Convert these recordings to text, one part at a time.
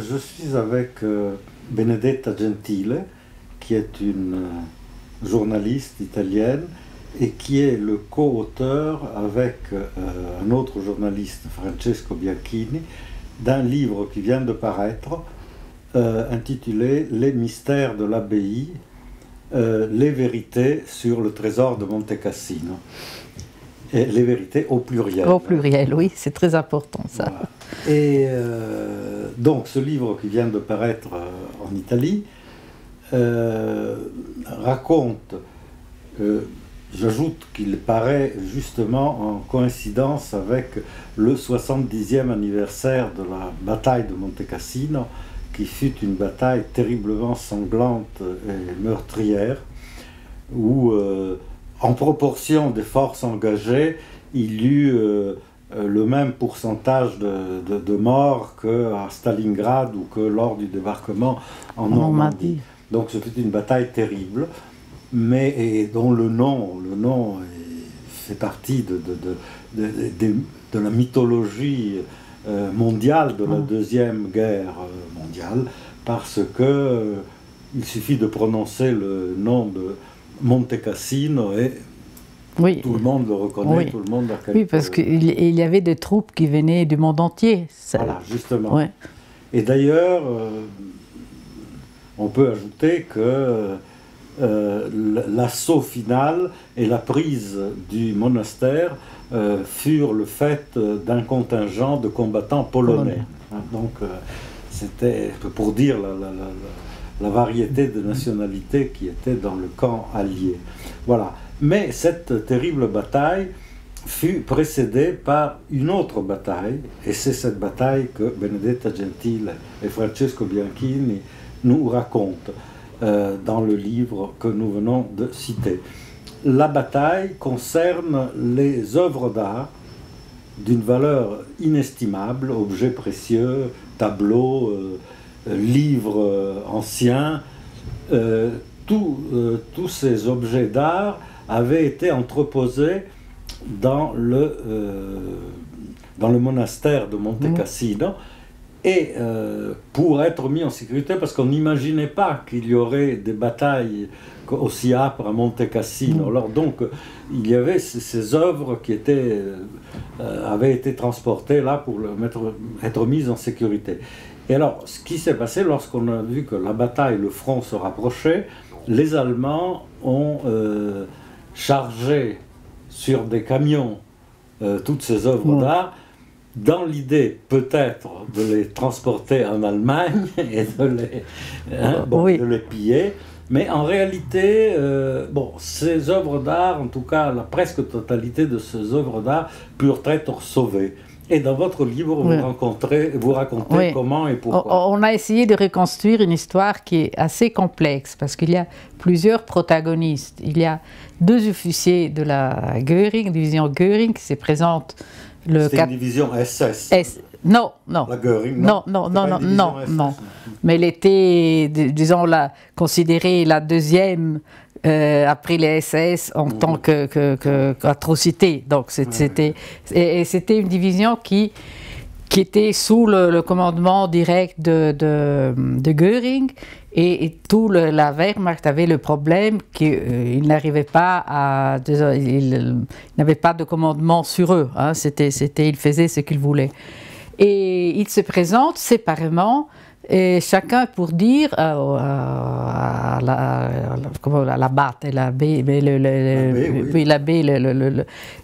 je suis avec Benedetta Gentile, qui est une journaliste italienne et qui est le co-auteur avec un autre journaliste, Francesco Bianchini, d'un livre qui vient de paraître intitulé « Les mystères de l'abbaye, les vérités sur le trésor de Monte Cassino ». Et les vérités au pluriel. Au pluriel, oui, c'est très important ça. Voilà. Et donc ce livre qui vient de paraître en Italie raconte, j'ajoute qu'il paraît justement en coïncidence avec le 70e anniversaire de la bataille de Monte Cassino, qui fut une bataille terriblement sanglante et meurtrière, où en proportion des forces engagées, il y eut le même pourcentage de morts qu'à Stalingrad ou que lors du débarquement en Normandie. Donc c'était une bataille terrible, mais et dont le nom fait partie de la mythologie mondiale de la Deuxième Guerre mondiale, parce que il suffit de prononcer le nom de Monte Cassino et oui. Tout le monde le reconnaît, oui. Tout le monde a quelque... Oui, parce qu'il y avait des troupes qui venaient du monde entier. Ça... Voilà, justement. Ouais. Et d'ailleurs, on peut ajouter que l'assaut final et la prise du monastère furent le fait d'un contingent de combattants polonais. Donc, c'était pour dire la variété de nationalités qui étaient dans le camp allié. Voilà. Mais cette terrible bataille fut précédée par une autre bataille, et c'est cette bataille que Benedetta Gentile et Francesco Bianchini nous racontent dans le livre que nous venons de citer. La bataille concerne les œuvres d'art d'une valeur inestimable, objets précieux, tableaux, livres anciens. Tous ces objets d'art avaient été entreposés dans le monastère de Monte Cassino et pour être mis en sécurité, parce qu'on n'imaginait pas qu'il y aurait des batailles aussi âpres à Monte Cassino. Alors donc il y avait ces œuvres qui avaient été transportées là pour être mises en sécurité. Et alors ce qui s'est passé lorsqu'on a vu que la bataille, le front se rapprochait, les Allemands ont chargé sur des camions toutes ces œuvres d'art, dans l'idée peut-être de les transporter en Allemagne et de les piller. Mais en réalité, ces œuvres d'art, en tout cas la presque totalité de ces œuvres d'art, purent être sauvées. Et dans votre livre, vous racontez comment et pourquoi. On a essayé de reconstruire une histoire qui est assez complexe, parce qu'il y a plusieurs protagonistes. Il y a deux officiers de la Göring, division Göring, qui se présentent C'est une division SS. Non. La Göring, non. Mais elle était, disons, considérée la deuxième après les SS en tant qu'atrocité. Donc c'était une division qui était sous le commandement direct de Göring, et tout la Wehrmacht avait le problème qu'il n'arrivait pas il n'avait pas de commandement sur eux. Hein. Ils faisaient ce qu'ils voulaient. Et ils se présentent séparément, et chacun pour dire à l'abbate,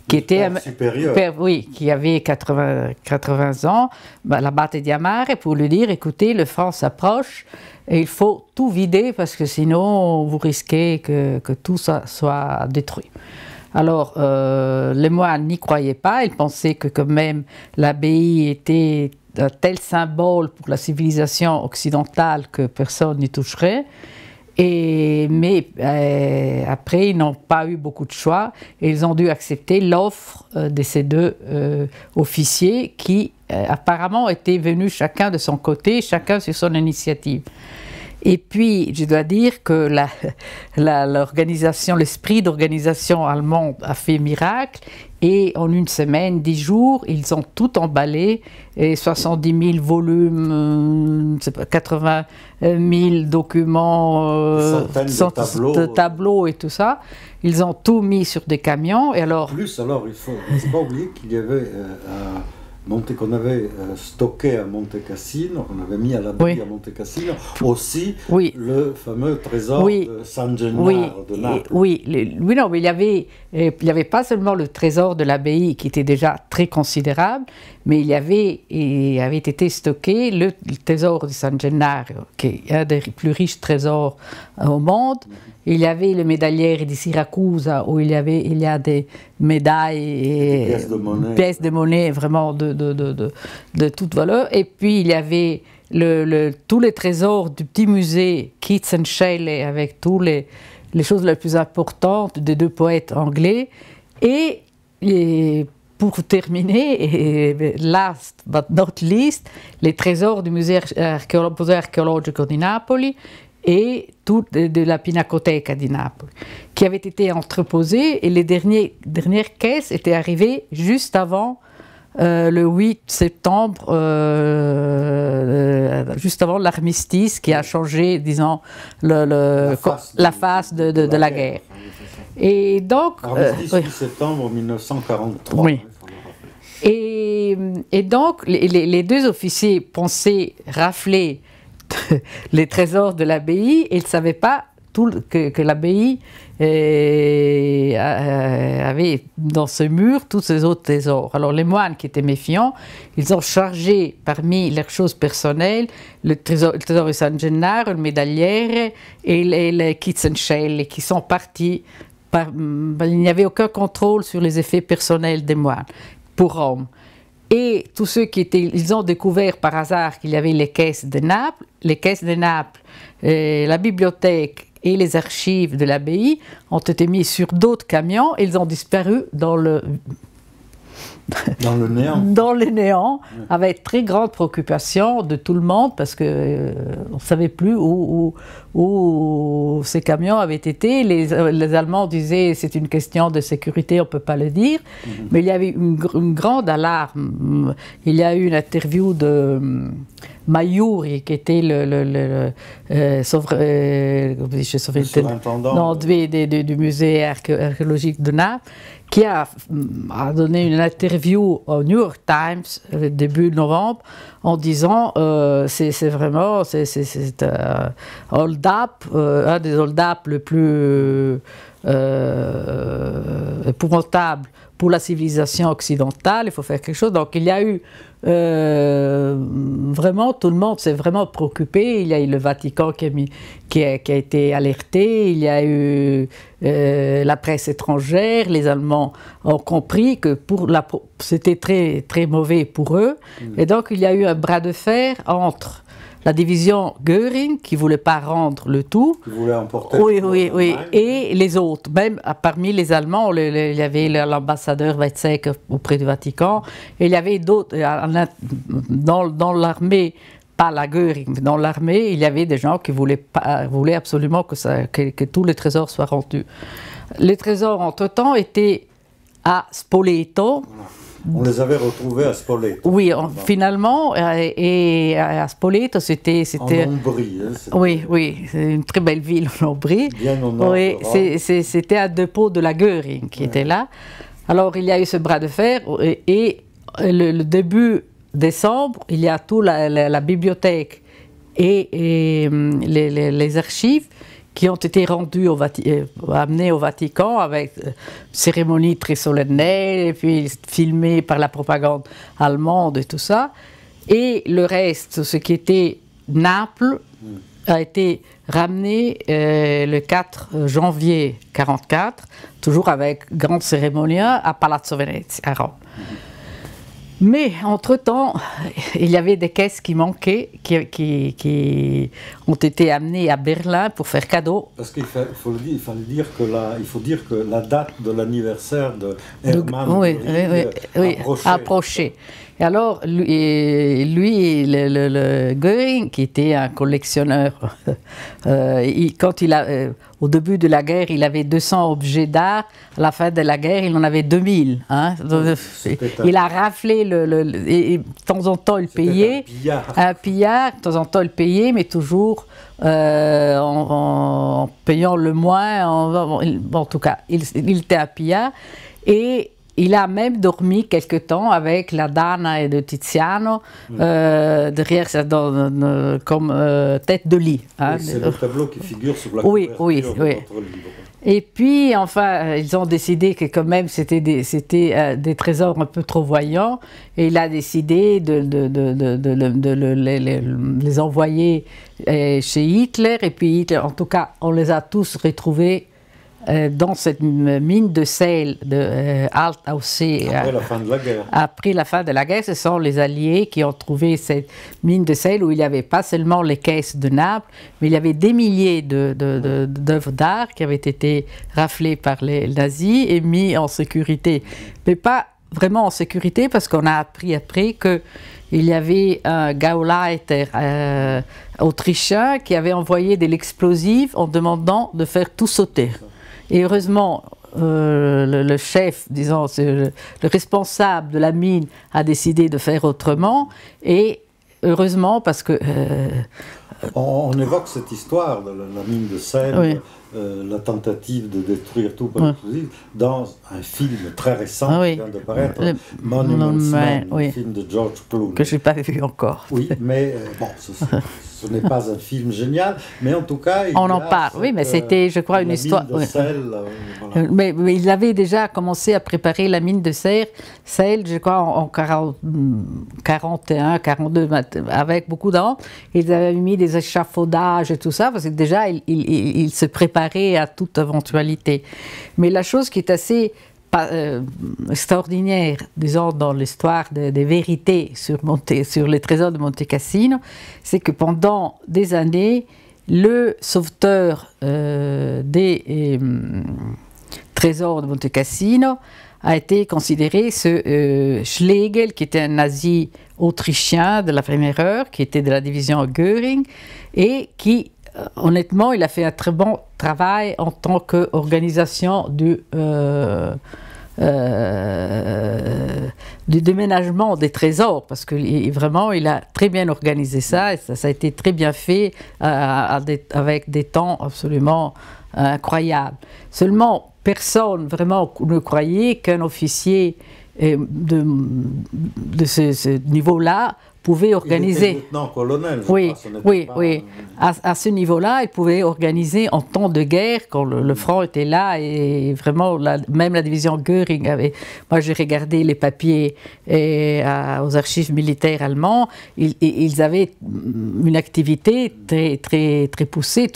qui était supérieur, qui avait 80 ans, l'abbate Diamare, pour lui dire: écoutez, le front s'approche et il faut tout vider parce que sinon vous risquez que tout ça soit détruit. Alors, les moines n'y croyaient pas, ils pensaient que quand même l'abbaye était un tel symbole pour la civilisation occidentale que personne n'y toucherait. Mais après, ils n'ont pas eu beaucoup de choix et ils ont dû accepter l'offre de ces deux officiers qui apparemment étaient venus chacun de son côté, chacun sur son initiative. Et puis, je dois dire que l'organisation, l'esprit d'organisation allemande a fait miracle, Et en une semaine, 10 jours, ils ont tout emballé, et 70 000 volumes, 80 000 documents, de tableaux et tout ça. Ils ont tout mis sur des camions. Et alors, il faut pas oublier qu'il y avait qu'on avait stocké à Monte Cassino, qu'on avait mis à l'abri à Monte Cassino, aussi le fameux trésor de San Gennaro de Naples. Non, mais il y avait pas seulement le trésor de l'abbaye qui était déjà très considérable, mais il avait été stocké le trésor de San Gennaro, qui est un des plus riches trésors au monde. Il y avait le médaillère de Syracuse où il y a des médailles et pièces de monnaie vraiment de toute valeur. Et puis il y avait tous les trésors du petit musée Keats and Shelley avec tous les choses les plus importantes des deux poètes anglais. Et pour terminer, last but not least, les trésors du musée archéologico di Napoli et tout de la Pinacoteca di Napoli, qui avaient été entreposés, et les dernières caisses étaient arrivées juste avant le 8 septembre, juste avant l'armistice qui a changé, disons, la face de la guerre. Et donc... Armistice 8 septembre 1943. Oui. Et donc, les deux officiers pensaient rafler les trésors de l'abbaye, et ils ne savaient pas que l'abbaye avait dans ce mur tous ces autres trésors. Alors les moines qui étaient méfiants, ils ont chargé parmi leurs choses personnelles le trésor de San Gennaro, le médaillère et les Keats and Shelley qui sont partis. Il n'y avait aucun contrôle sur les effets personnels des moines pour Rome. Et tous ceux ils ont découvert par hasard qu'il y avait les caisses de Naples, la bibliothèque et les archives de l'abbaye ont été mis sur d'autres camions et ils ont disparu dans le néant. Dans le néant, avec très grande préoccupation de tout le monde parce qu'on ne savait plus où ces camions avaient été. Les Allemands disaient c'est une question de sécurité, on ne peut pas le dire. Mais il y avait une grande alarme. Il y a eu une interview de Maiuri, qui était le surintendant du musée archéologique de Naples, qui a donné une interview au New York Times début novembre en disant c'est vraiment hold-up, un des hold-up le plus épouvantable pour la civilisation occidentale, il faut faire quelque chose. Donc il y a eu vraiment, tout le monde s'est vraiment préoccupé. Il y a eu le Vatican qui a été alerté, il y a eu la presse étrangère, les Allemands ont compris que c'était très, très mauvais pour eux. Et donc il y a eu un bras de fer entre la division Göring, qui ne voulait pas rendre le tout, qui voulait emporter et les autres. Même parmi les Allemands, il y avait l'ambassadeur Weizsäcker auprès du Vatican, et il y avait d'autres, dans l'armée, pas la Göring, mais dans l'armée, il y avait des gens qui voulaient absolument que tous les trésors soient rendus. Les trésors, entre-temps, étaient à Spoleto. On les avait retrouvés à Spoleto. Oui, finalement, et à Spoleto, c'était... En Ombrie. Oui, c'est une très belle ville en Ombrie. Bien au nord. Oui, c'était un dépôt de la Göring qui était là. Alors, il y a eu ce bras de fer, et le début décembre, il y a toute la bibliothèque et les archives qui ont été rendus amenés au Vatican avec cérémonie très solennelle, et puis filmés par la propagande allemande et tout ça. Et le reste, ce qui était Naples, a été ramené le 4 janvier 1944, toujours avec grande cérémonie à Palazzo Venezia, à Rome. Mais, entre-temps, il y avait des caisses qui manquaient, qui ont été amenées à Berlin pour faire cadeau. Parce qu'il faut dire que la date de l'anniversaire de Hermann approchait. Et alors, le Göring, qui était un collectionneur, au début de la guerre, il avait 200 objets d'art. À la fin de la guerre, il en avait 2000. Hein. Il a raflé, et de temps en temps, il payait. Un pillard. De temps en temps, il payait, mais toujours en payant le moins. En tout cas, il était un pillard. Et il a même dormi quelque temps avec la Dana de Tiziano derrière comme tête de lit. Hein. C'est le tableau qui figure sur la couverture de votre livre. Et puis, enfin, ils ont décidé que quand même c'était des trésors un peu trop voyants, et il a décidé de les envoyer chez Hitler. Et puis Hitler, en tout cas, on les a tous retrouvés dans cette mine de sel de Altaussee. Après la fin de la guerre. Après la fin de la guerre, ce sont les Alliés qui ont trouvé cette mine de sel où il n'y avait pas seulement les caisses de Naples, mais il y avait des milliers d'œuvres d'art qui avaient été raflées par les nazis et mis en sécurité. Mais pas vraiment en sécurité, parce qu'on a appris après que il y avait un Gauleiter autrichien qui avait envoyé de l'explosif en demandant de faire tout sauter. Et heureusement, le chef, disons, le responsable de la mine a décidé de faire autrement. Et heureusement, parce que... on évoque cette histoire de la mine de sel, oui. La tentative de détruire tout par l'explosif, dans un film très récent qui vient de paraître, Monuments Man, le film de George Clooney. Que je n'ai pas vu encore. Oui, mais bon, ce n'est pas un film génial, mais en tout cas... On en parle, oui, mais c'était, je crois, une histoire... Mine de sel, voilà. mais il avait déjà commencé à préparer la mine de sel, je crois, en 41, 42, avec beaucoup d'ans. Ils avaient mis des échafaudages et tout ça, parce que déjà, il se préparait à toute éventualité. Mais la chose qui est assez extraordinaire, disons, dans l'histoire des vérités sur les trésors de Monte Cassino, c'est que pendant des années, le sauveteur des trésors de Monte Cassino a été considéré ce Schlegel, qui était un nazi autrichien de la première heure, qui était de la division Göring, et qui, honnêtement, il a fait un très bon travail en tant qu'organisation du déménagement des trésors, parce que vraiment il a très bien organisé ça, et ça a été très bien fait avec des temps absolument incroyables. Seulement, personne vraiment ne croyait qu'un officier de ce niveau-là pouvait organiser. Il était lieutenant-colonel, oui. À ce niveau-là, il pouvait organiser en temps de guerre, quand le front était là, et vraiment, même la division Göring avait... Moi, j'ai regardé les papiers aux archives militaires allemands, ils avaient une activité très, très, très poussée,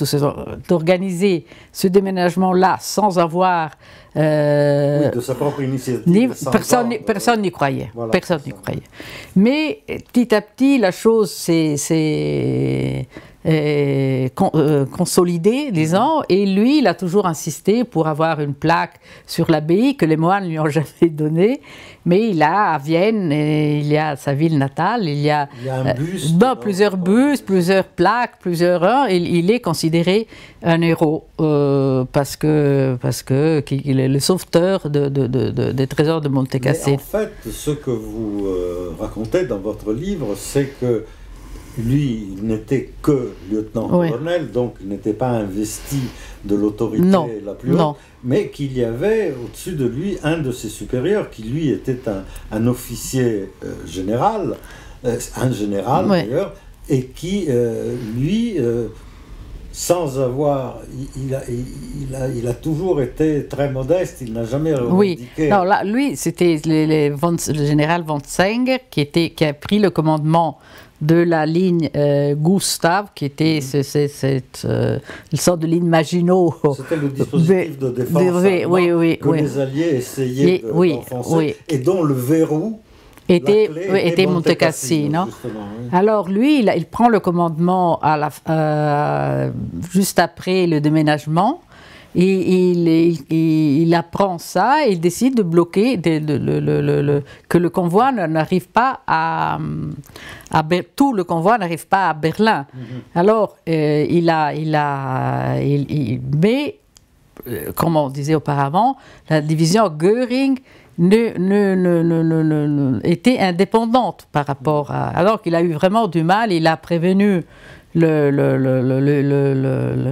d'organiser ce déménagement-là sans avoir... de sa propre initiative. Personne n'y croyait. Voilà, personne n'y croyait. Mais petit à petit, la chose s'est consolidée, disons, et lui, il a toujours insisté pour avoir une plaque sur l'abbaye que les moines ne lui ont jamais donnée. Mais il a à Vienne, il y a sa ville natale, il y a un buste, plusieurs bustes, plusieurs plaques, il est considéré un héros parce que il est le sauveteur des trésors de Monte Cassino. En fait, ce que vous racontez dans votre livre, c'est que lui, il n'était que lieutenant-colonel, donc il n'était pas investi de l'autorité la plus haute, mais qu'il y avait au-dessus de lui un de ses supérieurs, qui lui était un officier général, un général d'ailleurs, et qui, lui, sans avoir... Il a toujours été très modeste, il n'a jamais revendiqué... Oui, non, là, lui, c'était le général von Zenger qui a pris le commandement de la ligne Gustav, qui était une sorte de ligne Maginot. C'était le dispositif de défense que les Alliés essayaient d'enfoncer, et dont le verrou était Monte Cassino. Alors lui, il prend le commandement juste après le déménagement, il apprend ça et il décide de bloquer que le convoi n'arrive pas tout le convoi n'arrive pas à Berlin. Alors, mais, comme on disait auparavant, la division Göring était indépendante par rapport à... Alors qu'il a eu vraiment du mal, il a prévenu le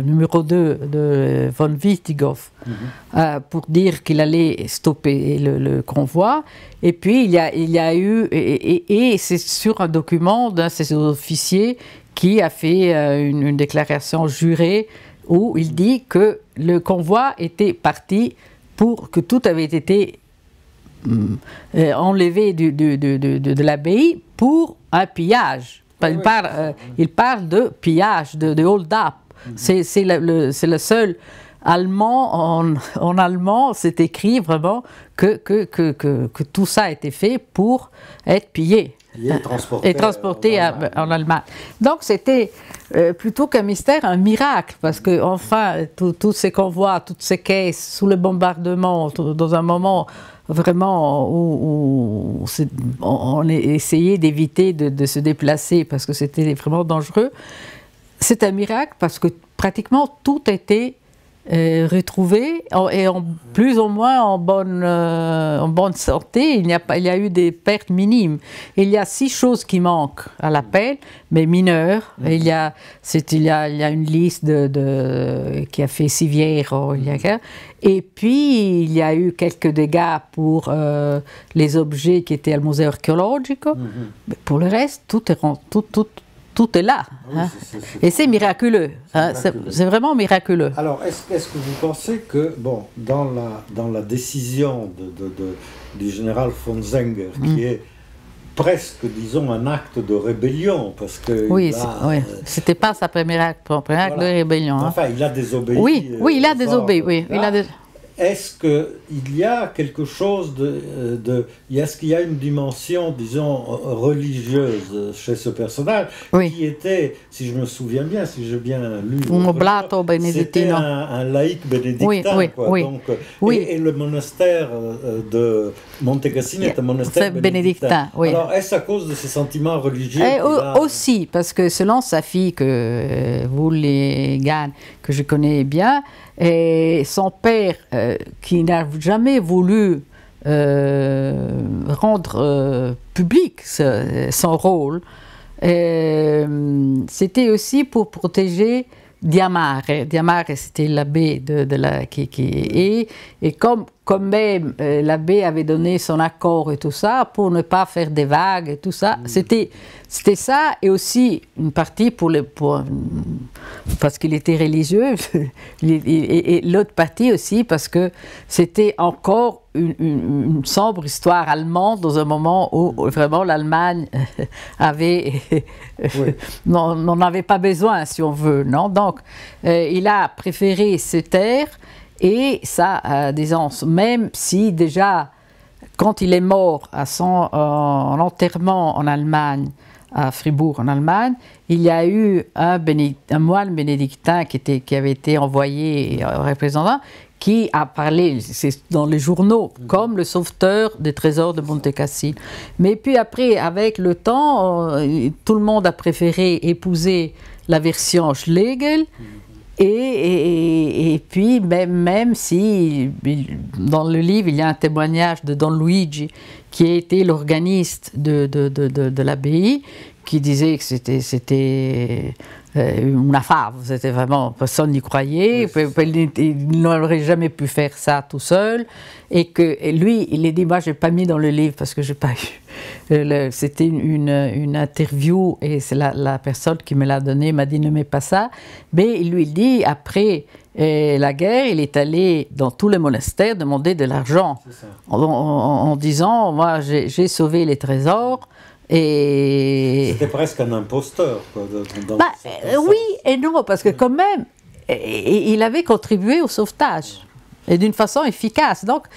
numéro 2 de von Wittikow pour dire qu'il allait stopper le convoi. Et puis il y a eu, et c'est sur un document d'un de ses officiers qui a fait une déclaration jurée où il dit que le convoi était parti pour que tout avait été enlevé de l'abbaye pour un pillage. Il parle de pillage, de hold-up. C'est le seul allemand, en allemand, c'est écrit vraiment que tout ça a été fait pour être pillé. Et transporté en Allemagne. Donc c'était plutôt qu'un mystère, un miracle, parce que enfin tous ces convois, toutes ces caisses sous le bombardement, dans un moment vraiment où on a essayé d'éviter de se déplacer parce que c'était vraiment dangereux. C'est un miracle parce que pratiquement tout a été retrouvé et plus ou moins en bonne santé. Il y a eu des pertes minimes. Il y a 6 choses qui manquent à l'appel, mais mineures. Il y a une liste qui a fait Sivière. Et puis, il y a eu quelques dégâts pour les objets qui étaient au Museo Archeologico. Mais pour le reste, tout est là. Hein. Et c'est miraculeux. Hein. C'est vraiment miraculeux. Alors, est-ce que vous pensez que, dans la décision du général von Zenger, qui est presque, disons, un acte de rébellion, parce que... Oui, c'était pas sa première acte de rébellion. Hein. Enfin, il a désobéi. Oui, il a désobéi, oui. Est-ce qu'il y a quelque chose est-ce qu'il y a une dimension, disons, religieuse chez ce personnage qui était, si je me souviens bien, si j'ai bien lu, c'était un laïc bénédictin. Et le monastère de Monte Cassino est un monastère bénédictin. Alors, est-ce à cause de ses sentiments religieux Aussi, parce que selon sa fille, Wulle-Gan, que je connais bien, et son père, qui n'a jamais voulu rendre public son rôle, c'était aussi pour protéger Diamare. Diamare, c'était l'abbé et comme même l'abbé avait donné son accord et tout ça, pour ne pas faire des vagues et tout ça, c'était ça, et aussi une partie parce qu'il était religieux, et l'autre partie aussi parce que c'était encore une sombre histoire allemande dans un moment où vraiment l'Allemagne n'en avait pas besoin, si on veut, non? Donc, il a préféré se taire. Et ça, disons, même si déjà, quand il est mort en enterrement en Allemagne, à Fribourg en Allemagne, il y a eu un moine bénédictin qui avait été envoyé représentant, qui a parlé, c'est dans les journaux, comme le sauveteur des trésors de Monte Cassino. Mais puis après, avec le temps, tout le monde a préféré épouser la version Schlegel. Et puis, même si dans le livre, il y a un témoignage de Don Luigi, qui a été l'organiste de l'abbaye, qui disait que c'était une fave, c'était vraiment, personne n'y croyait, il n'aurait jamais pu faire ça tout seul, et que lui, il a dit, moi je n'ai pas mis dans le livre parce que je n'ai pas eu, c'était une interview, et c'est la personne qui me l'a donné m'a dit, ne mets pas ça, mais il lui dit, après la guerre, il est allé dans tous les monastères demander de l'argent, en disant, moi j'ai sauvé les trésors. Et... C'était presque un imposteur. Oui et non, parce que quand même, il avait contribué au sauvetage, et d'une façon efficace. Donc,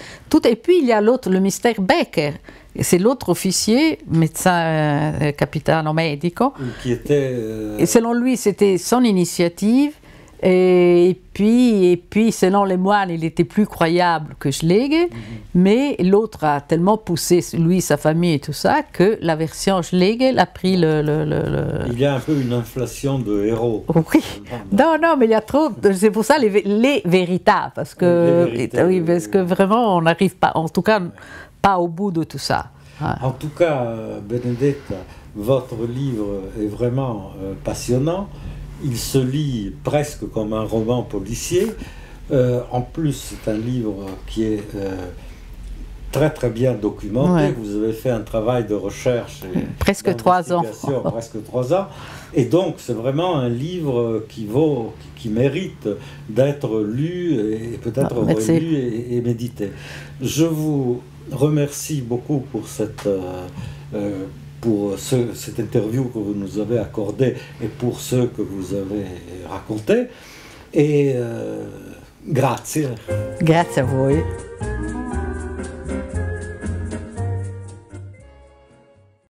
et puis il y a l'autre, le mystère Becker. C'est l'autre officier, médecin capitano medico. Qui était... Et selon lui, c'était son initiative. Et puis, selon les moines, il était plus croyable que Schlegel, mais l'autre a tellement poussé, lui, sa famille et tout ça, que la version Schlegel a pris Il y a un peu une inflation de héros. Oui. Non, mais il y a trop. C'est pour ça les véritables, parce que, oui, parce que vraiment, on n'arrive pas, en tout cas, pas au bout de tout ça. Ouais. En tout cas, Benedetta, votre livre est vraiment passionnant. Il se lit presque comme un roman policier. En plus, c'est un livre qui est très très bien documenté. Ouais. Vous avez fait un travail de recherche et presque 3 ans. Presque 3 ans. Et donc, c'est vraiment un livre qui mérite d'être lu et peut-être relu et médité. Je vous remercie beaucoup pour cette interview que vous nous avez accordée et pour ce que vous avez raconté. Et grazie. Grazie a voi.